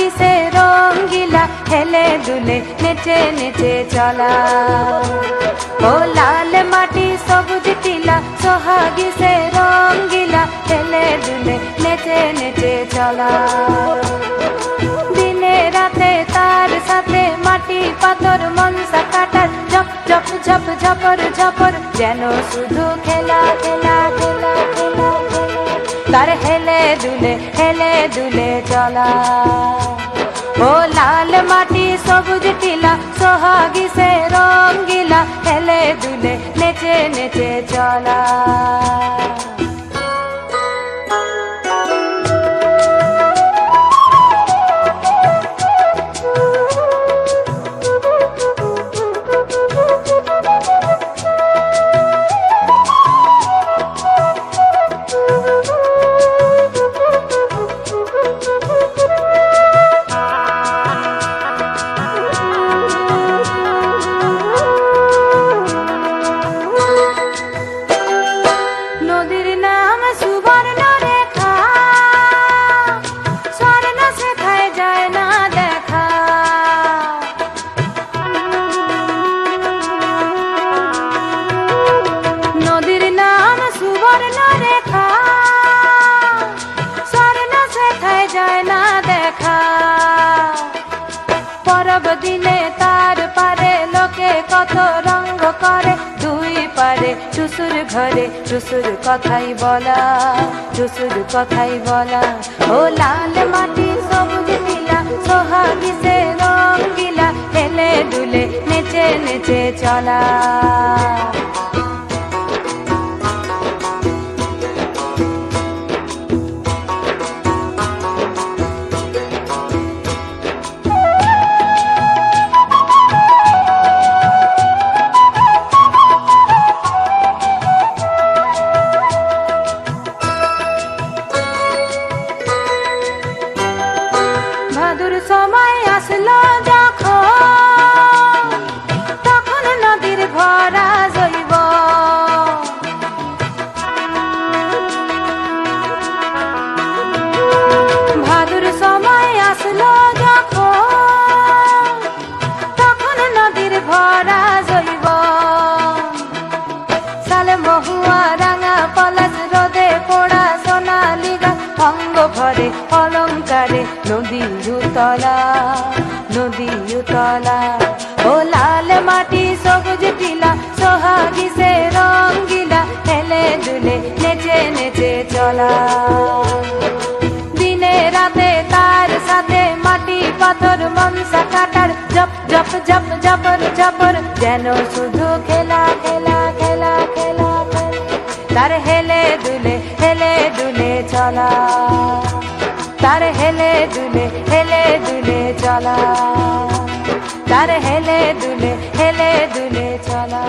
সোহাগিসে রঙ্গিলা হেলে দুলে নেচে নেচে চলা। ও লাল মাটি সবুজ টিলা সোহাগিসে রঙ্গিলা হেলে দুলে নেচে নেচে চলা। দিনে রাতে তার সাথে মাটি পাথর মনসা কাটার ঝপ ঝপ ঝপ ঝপর ঝপর যেন শুধু খেলা খেলা খেলা খেলা। তার হেলে দুলে চলা। ও লাল মাটি সবুজ টিলা সোহাগিসে রঙ্গিলা হেলে দুলে নেচে নেচে চলা। পরব দিনে তার পারে লোকে কত রঙ্গ করে দুই পারে টুসুর ঘরে টুসুর কথাই বলা টুসুর কথাই বলা। ও লাল মাটি সবুজ নীলা সোহাগিসে রঙ্গিলা হেলে দুলে নেচে নেচে চলা। ভাদুর সময় আসলো যখন তখন নদীর ভরা জৈব। ভাদুর সময় আসলো যখন তখন নদীর ভরা জৈব। সালে মহুয়া রাঙা পলাশ রোদে পোড়া সোনালি গাছ অঙ্গ ভরে অলঙ্কারে নদী উতলা নদী উতলা। ও লাল মাটি সবুজ টিলা সোহাগিসে রঙ্গিলা হেলে দুলে নেচে নেচে চলা। দিনে রাতে তার সাথে মাটি পাথর মনসা কাটার ঝপ ঝপ ঝপ ঝপর ঝপর যেন শুধু খেলা খেলা খেলা খেলা। তার হেলে দুলে চলা। তার হেলে দুলে চলা। তার হেলে দুলে চলা।